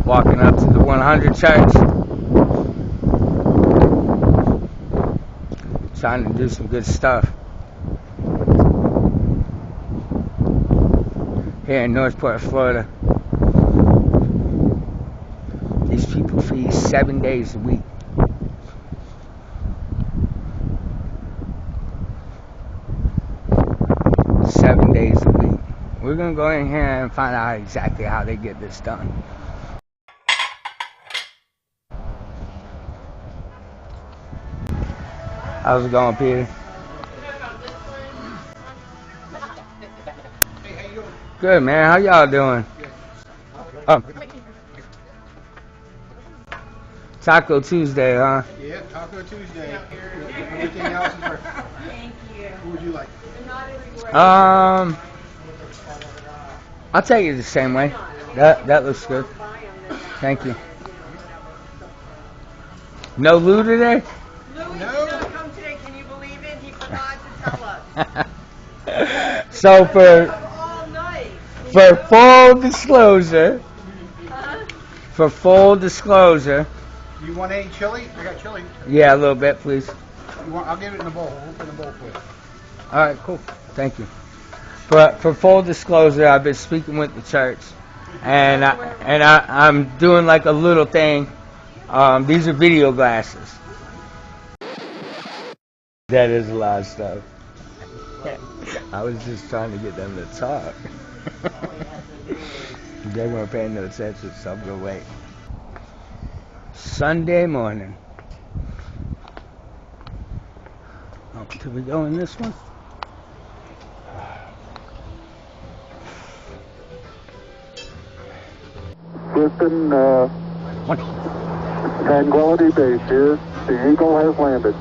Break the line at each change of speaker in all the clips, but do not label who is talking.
Walking up to the 100 church. Trying to do some good stuff. Here in Northport, Florida. These people feed 7 days a week. We're going to go in here and find out exactly how they get this done. How's it going, Peter? Good, man. How y'all doing? Taco Tuesday, huh?
Yeah, Taco Tuesday. Everything else is perfect. Thank you. Who would you like?
I'll take it the same way. That looks good. Thank you. No Lou today?
Louis did not come today. Can you believe it? He forgot to tell us.
So for full disclosure,
Do you want any chili? I got chili.
Yeah, a little bit, please.
I'll give it in a bowl. We'll put it in a bowl for you.
All right, cool. Thank you. But for full disclosure, I've been speaking with the church, and I'm doing like a little thing. These are video glasses. That is a lot of stuff. I was just trying to get them to talk. They weren't paying no attention, so I'm gonna wait. Sunday morning. Oh, did we go in this one?
Houston, Tranquility Base here. The Eagle has landed.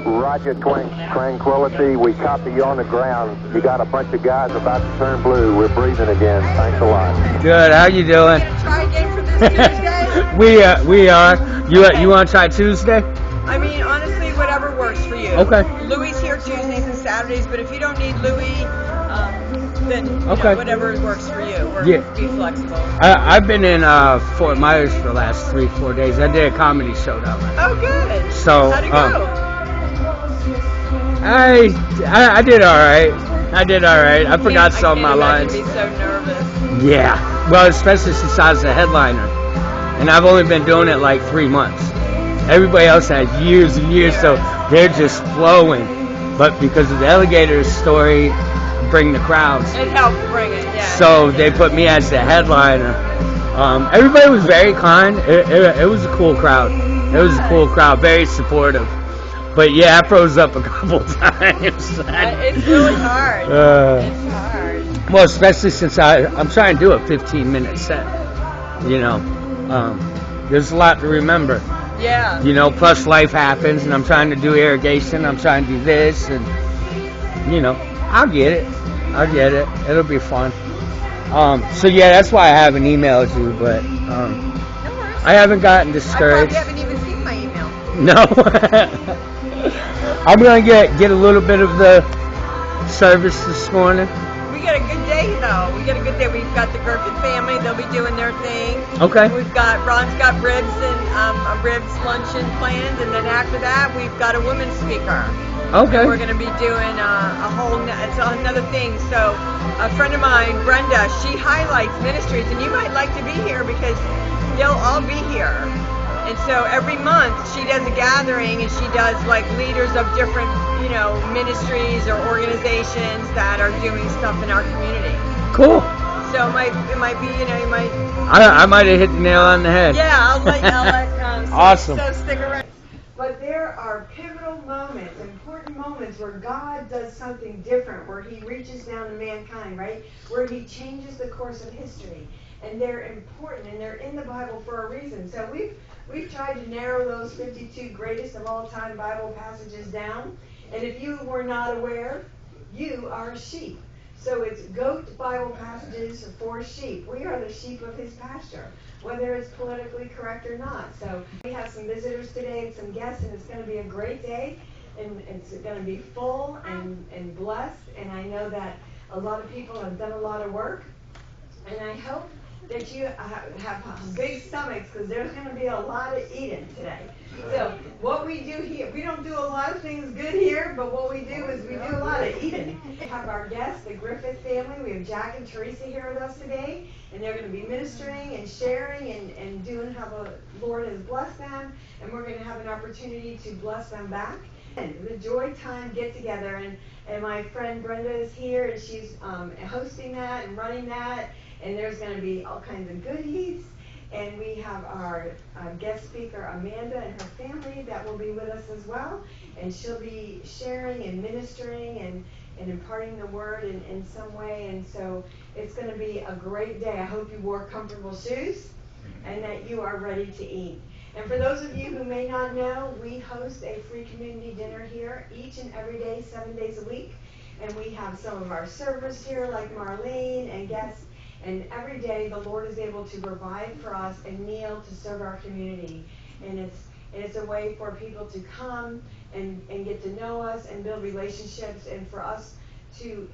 Roger, Tranquility. We copy you on the ground. You got a bunch of guys about to turn blue. We're breathing again. Thanks a lot.
Good. How you doing?
Try again for this Tuesday?
we are. You want to try Tuesday?
I mean, honestly, whatever works for you.
Okay.
Louis here Tuesdays and Saturdays, but if you don't need Louis, then
okay.
Whatever works for you. Be flexible.
I've been in Fort Myers for the last 3-4 days. I did a comedy show down there.
Oh, good.
So
how'd it go?
I did all right. I forgot some of my lines.
I can't imagine being so nervous.
Yeah. Well, especially since I was a headliner, and I've only been doing it like 3 months. Everybody else has years and years, so they're just flowing. But because of the alligator story, bring the crowds.
It helped bring it, yeah.
So they put me as the headliner. Everybody was very kind. It was a cool crowd. Very supportive. But yeah, I froze up a couple times.
It's really hard. It's hard.
Well, especially since I'm trying to do a 15-minute set. There's a lot to remember.
Yeah.
Plus life happens, and I'm trying to do irrigation. I'm trying to do this, and I'll get it. It'll be fun. So yeah, that's why I haven't emailed you, but I haven't gotten discouraged.
I probably haven't even seen my email.
No. I'm gonna get a little bit of the service this morning.
We got a good day though. We've got the Griffin family. They'll be doing their thing.
Okay.
Ron's got ribs and a ribs luncheon planned, and then after that we've got a women's speaker.
Okay.
And we're going to be doing it's another thing. So a friend of mine, Brenda, she highlights ministries, and you might like to be here because they'll all be here. And so every month she does a gathering, and she does like leaders of different, ministries or organizations that are doing stuff in our community.
Cool.
So it might be,
I might have hit the nail on the head.
Yeah, I'll let
Awesome.
So stick around.
But there are pivotal moments, important moments where God does something different, where he reaches down to mankind, right? Where he changes the course of history. And they're important, and they're in the Bible for a reason. So we've tried to narrow those 52 greatest of all time Bible passages down. And if you were not aware, you are sheep. So it's goat Bible passages for sheep. We are the sheep of his pasture, whether it's politically correct or not. So we have some visitors today and some guests, and it's going to be a great day. And it's going to be full and blessed. And I know that a lot of people have done a lot of work. And I hope that you have big stomachs, because there's going to be a lot of eating today. So what we do here, we don't do a lot of things good here, but what we do is we do a lot of eating. We have our guests, the Griffith family. We have Jack and Teresa here with us today, and they're going to be ministering and sharing and doing how the Lord has blessed them, and we're going to have an opportunity to bless them back. And the Joy Time get together, and my friend Brenda is here, and she's hosting that and running that, and there's going to be all kinds of goodies. And we have our guest speaker, Amanda, and her family that will be with us as well. And she'll be sharing and ministering and imparting the word in some way. And so it's going to be a great day. I hope you wore comfortable shoes and that you are ready to eat. And for those of you who may not know, we host a free community dinner here each and every day, 7 days a week. And we have some of our servers here like Marlene and guests. And every day the Lord is able to provide for us a meal to serve our community. And it's a way for people to come and get to know us and build relationships, and for us to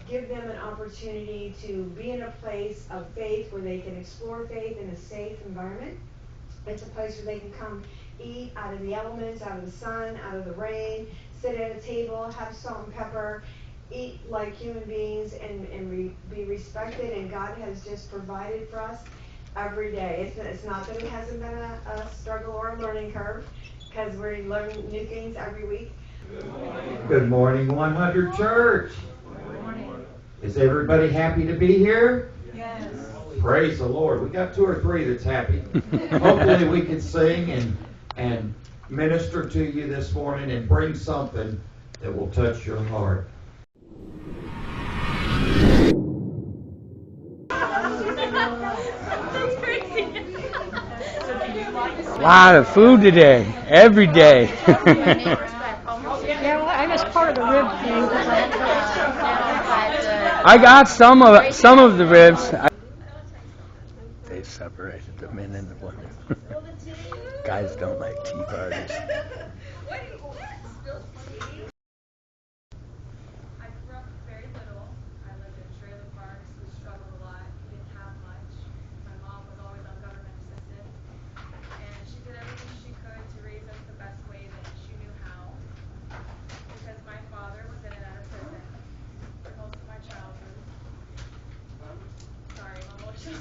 give them an opportunity to be in a place of faith where they can explore faith in a safe environment. It's a place where they can come eat out of the elements, out of the sun, out of the rain, sit at a table, have salt and pepper, eat like human beings, and be respected. And God has just provided for us every day. It's not that it hasn't been a struggle or a learning curve, because we're learning new things every week.
Good morning, 100 Church. Is everybody happy to be here?
Yes.
Praise the Lord. We got 2 or 3 that's happy. Hopefully we can sing and minister to you this morning and bring something that will touch your heart.
A lot of food today, every day.
Yeah, well, I was part of the rib thing.
I got some of the ribs. They separated the men and the women. Guys don't like tea parties.
I grew up very little. I lived in trailer parks. We struggled a lot. We didn't have much. My mom was always on government assistance, and she did everything she could to raise us the best way that she knew how. Because my father was in and out of prison for most of my childhood. Sorry, I'm emotional.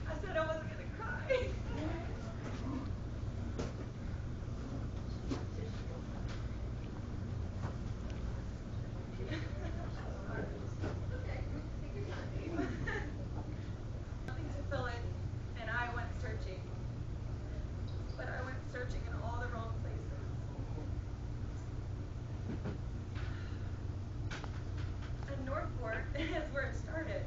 I said I wasn't gonna cry. Nothing to fill it, and I went searching. But I went searching in all the wrong places. And Northport is where it started.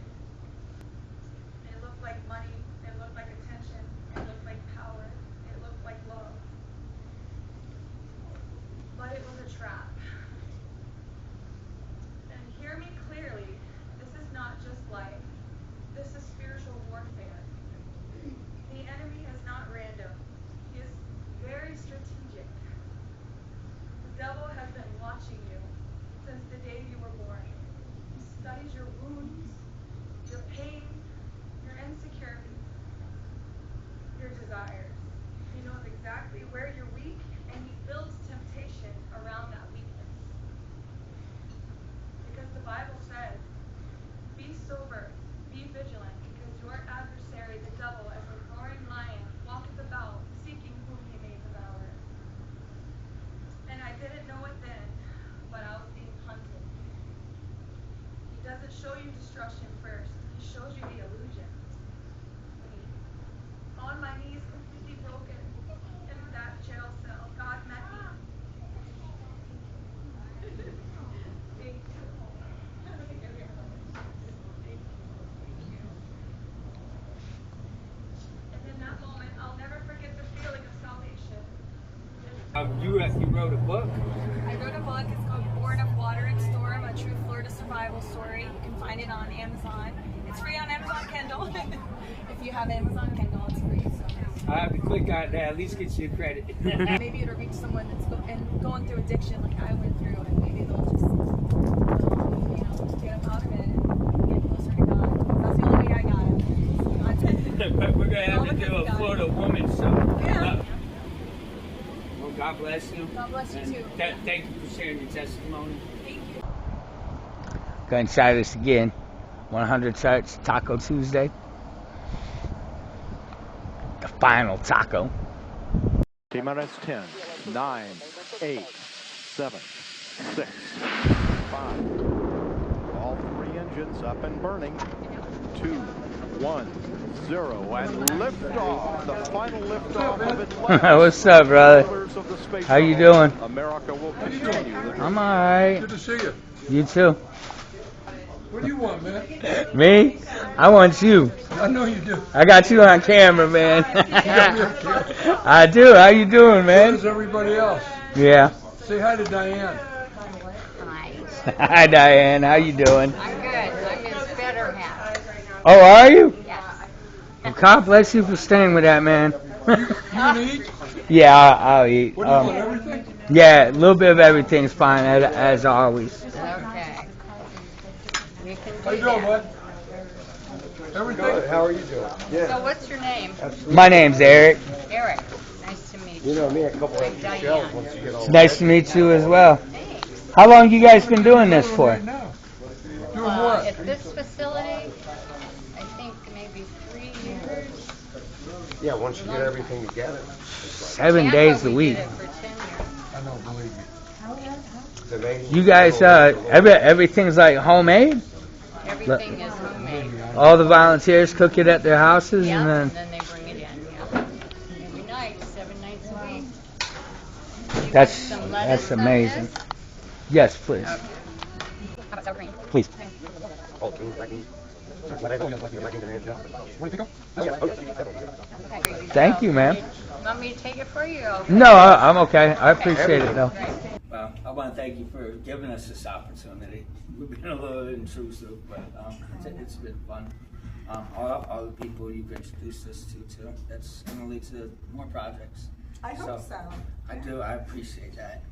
It looked like money, it looked like attention, it looked like power, it looked like love. But it was a trap. And hear me clearly, this is not just life. This is spiritual warfare. The enemy is not random. He is very strategic. The devil has been watching you since the day you were born. He studies your wounds, your pain, your insecurities, your desires. He knows exactly where you're weak, and he builds temptation around that weakness. Because the Bible says, be sober, be vigilant, because your adversary, the devil, as a roaring lion, walketh about, seeking whom he may devour. And I didn't know it then, but I was being hunted. He doesn't show you destruction first. He shows you the illusion. On my knees, completely broken, in that jail cell, God met me. Thank you. And in that moment, I'll never forget the feeling of salvation.
You wrote a book?
I wrote a book. It's called Born of Water and Storm, a true Florida survival story. You can find it on Amazon. It's free on Amazon Kindle. If you have Amazon Kindle, it's free. So.
I have to click on that. At least get you credit.
Maybe it'll reach someone that's going through addiction like I went through, and maybe they'll just
God bless you.
God bless you,
And
too.
Thank you for sharing your testimony.
Thank you.
Gonna try this again. 100 Church Taco Tuesday. The final taco.
T-minus 10, 9, 8, 7, 6, 5. All 3 engines up and burning. 2, 1, 0, and liftoff. The final liftoff of Atlantis.
What's up, brother? How you doing?
America will continue.
I'm alright.
Good to see you.
You too.
What do you want, man?
Me? I want you.
I know you do.
I got you on camera, man. I do. How you doing,
So
man?
does everybody else.
Yeah.
Say hi to Diane.
Hi, Diane. How you doing?
I'm good. I'm his better half.
Oh, are you?
Yes.
Well, God bless you for staying with that, man.
You gonna eat?
Yeah, I'll eat.
What do you want, everything?
Yeah, a little bit of everything's fine, as always.
Okay. We can do
How you doing,
that.
bud? Everything? How are you doing?
So what's your name?
My name's Eric.
Eric. Nice to meet you.
You know me, a couple
I'm Diane.
It's nice to meet you as well.
Thanks.
How long you guys been doing this for?
Right now. Doing what?
At this facility, I think maybe 3 years.
Yeah, once you get everything together.
7 days a week.
We did it for 10 years.
I don't believe you.
It's amazing.
You guys, everything's like homemade?
Everything is homemade.
All the volunteers cook it at their houses,
Yeah,
and
and
then
then they bring it in. Yeah. Every night, 7 nights a week. You
that's
want some lettuce on
amazing.
this?
Yes, please.
Okay. How about sour cream?
Please.
Oh,
Thank you, ma'am.
Want me to take it for you? Or okay?
No, I'm okay. I appreciate it, though.
Great.
Well, I want to thank you for giving us this opportunity. We've been a little intrusive, but it's been fun. All the people you've introduced us to, that's going to lead to more projects.
I hope so.
I do. I appreciate that.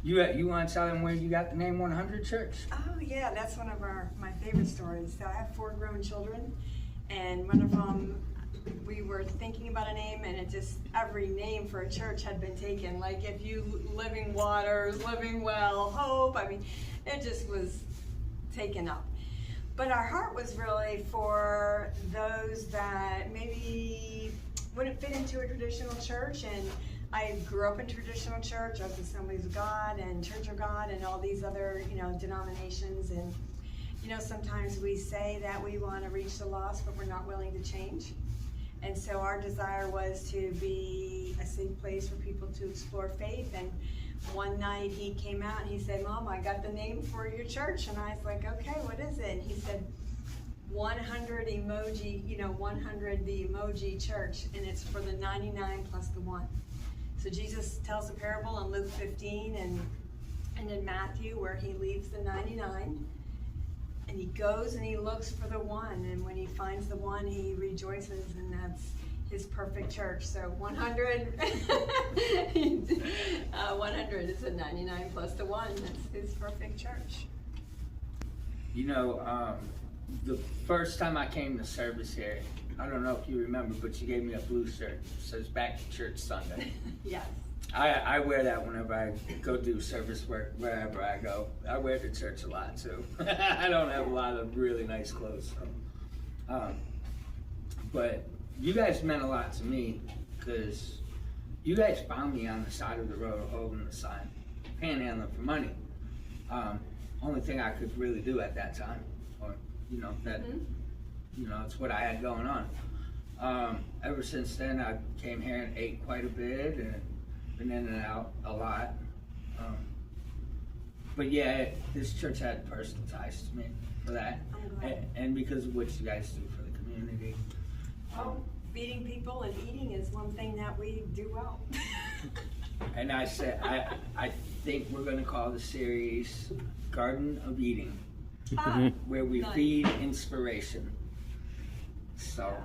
You want to tell them where you got the name 100 Church?
Oh yeah, that's one of my favorite stories. So I have 4 grown children, and one of them, we were thinking about a name, and it just, every name for a church had been taken. Like if you, Living Waters, Living Well, Hope, I mean, it just was taken up. But our heart was really for those that maybe wouldn't fit into a traditional church. And I grew up in traditional church. I was Assemblies of God and Church of God and all these other, denominations. And, sometimes we say that we want to reach the lost, but we're not willing to change. And so our desire was to be a safe place for people to explore faith. And one night he came out and he said, "Mom, I got the name for your church." And I was like, "Okay, what is it?" And he said, 100 emoji, 100 the emoji church. And it's for the 99 plus the 1. So Jesus tells a parable in Luke 15 and in Matthew where he leaves the 99. And he goes and he looks for the 1, and when he finds the 1, he rejoices, and that's his perfect church. So 100, 100 is a 99 plus the 1. That's his perfect church.
The first time I came to service here, I don't know if you remember, but you gave me a blue shirt. It says "Back to Church Sunday."
Yes.
I wear that whenever I go do service work, wherever I go. I wear it to church a lot, too. I don't have a lot of really nice clothes. So. But you guys meant a lot to me because you guys found me on the side of the road holding the sign, panhandling for money. Only thing I could really do at that time. Or, it's what I had going on. Ever since then, I came here and ate quite a bit and been in and out a lot. But yeah, this church had personal ties to me for that. And because of what you guys do for the community.
Feeding people and eating is one thing that we do well.
And I said, I think we're going to call the series Garden of Eating, where we feed inspiration. So,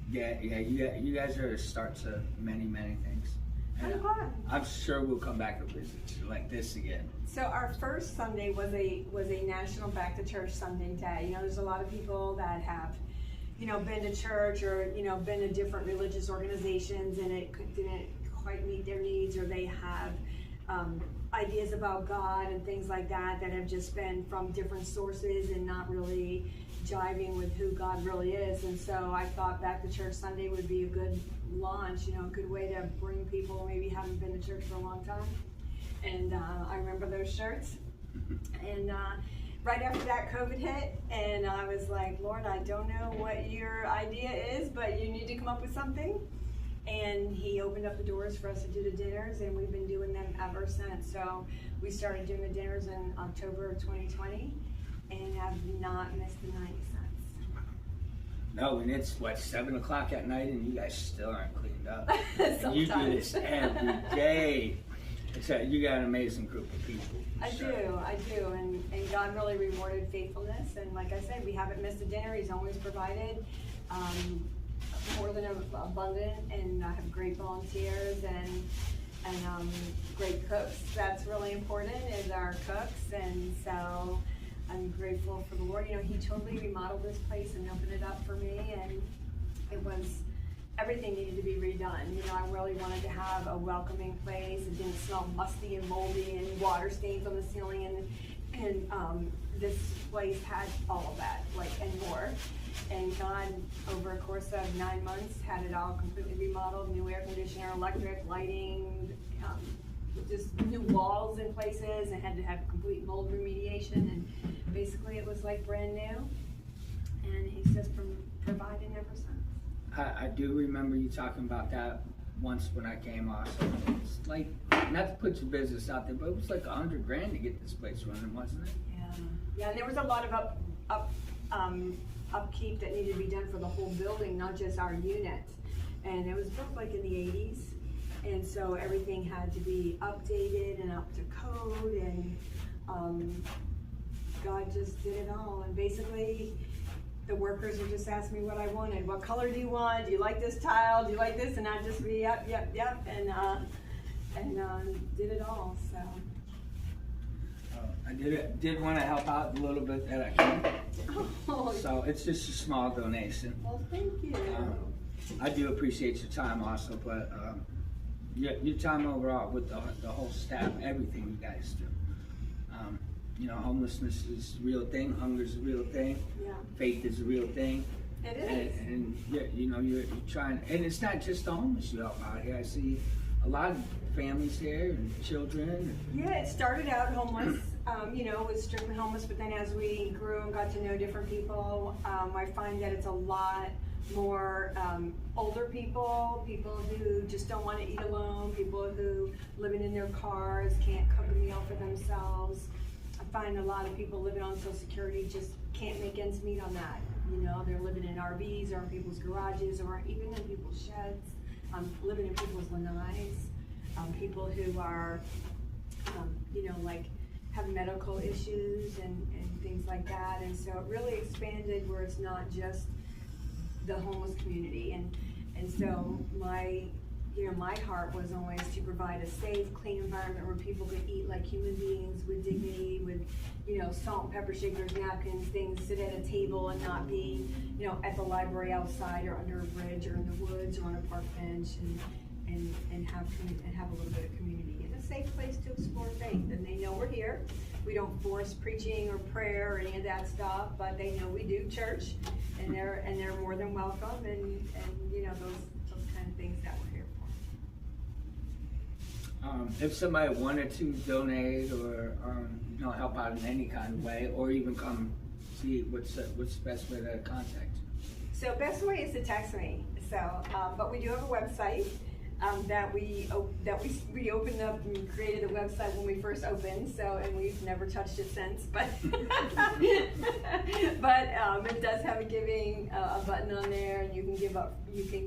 you guys are a start to many, many things. And I'm sure we'll come back and visit you like this again.
So our first Sunday was a National Back to Church Sunday day. There's a lot of people that have been to church or, been to different religious organizations and it didn't quite meet their needs, or they have ideas about God and things like that that have just been from different sources and not really jiving with who God really is. And so I thought Back to Church Sunday would be a good launch, a good way to bring people who maybe haven't been to church for a long time. And I remember those shirts. And right after that, COVID hit, and I was like, Lord, I don't know what your idea is, but you need to come up with something. And he opened up the doors for us to do the dinners, and we've been doing them ever since. So we started doing the dinners in October of 2020, and have not missed a night since.
No, and it's, 7 o'clock at night, and you guys still aren't cleaned up. And you do this every day. You got an amazing group of people.
I do, and God really rewarded faithfulness, and like I said, we haven't missed a dinner. He's always provided more than abundant, and I have great volunteers and great cooks. That's really important, is our cooks, and so I'm grateful for the Lord. He totally remodeled this place and opened it up for me, and it was, everything needed to be redone. I really wanted to have a welcoming place. It didn't smell musty and moldy and water stains on the ceiling, and this place had all of that, and more. And God, over a course of 9 months, had it all completely remodeled, new air conditioner, electric, lighting, just new walls in places, and had to have complete mold remediation, and basically it was like brand new. And he's just providing ever since.
I do remember you talking about that once when I came off. So it's like, not to put your business out there, but it was like $100,000 to get this place running, wasn't it?
Yeah, and there was a lot of upkeep that needed to be done for the whole building, not just our unit. And it was built like in the 80s, and so everything had to be updated and up to code, and God just did it all. And basically, the workers would just ask me what I wanted. What color do you want? Do you like this tile? Do you like this? And I'd just be yep, and did it all. So
I did want to help out a little bit that I can. So it's just a small donation.
Well, thank you.
I do appreciate your time also, but your time overall with the whole staff, everything you guys do. Homelessness is a real thing. Hunger is a real thing.
Yeah.
Faith is a real thing.
It is.
And you're trying, and it's not just the homeless you help out here. I see a lot of families here and children.
Yeah, it started out homeless. It was strictly homeless, but then as we grew and got to know different people, I find that it's a lot more older people who just don't want to eat alone, people who living in their cars, can't cook a meal for themselves. I find a lot of people living on Social Security just can't make ends meet on that. They're living in RVs or in people's garages or even in people's sheds, living in people's lanais, people who are, have medical issues and things like that. And so it really expanded where it's not just the homeless community. And so my heart was always to provide a safe, clean environment where people could eat like human beings with dignity, with, salt and pepper shakers, napkins, things, sit at a table and not be, at the library outside or under a bridge or in the woods or on a park bench, and have a little bit of community and a safe place to explore faith. And they know we're here. We don't force preaching or prayer or any of that stuff, but they know we do church, and they're more than welcome, and those kind of things that we're here for.
If somebody wanted to donate or help out in any kind of way, or even come see, what's the best way to contact you?
So best way is to text me. So, but we do have a website that we opened up and created a website when we first opened. So, and we've never touched it since. But it does have a giving a button on there, and you can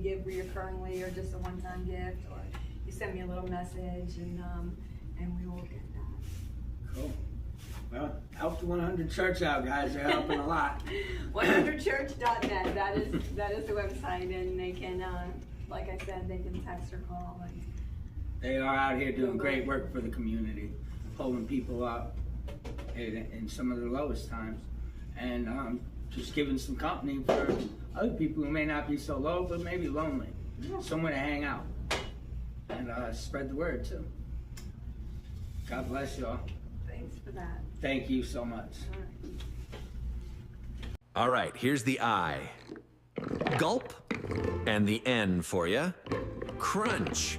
give reoccurringly or just a one-time gift, or you send me a little message, and we will get that.
Cool. Well, help the 100 Church out, guys. They're helping a lot.
100church.net. That is the website, and they can, like I said, they can text or call.
They are out here doing great work for the community, holding people up in some of the lowest times, and just giving some company for other people who may not be so low, but maybe lonely. Somewhere to hang out and spread the word too. God bless y'all.
Thanks for that.
Thank you so much.
All right, here's the I. Gulp. And the N for you. Crunch.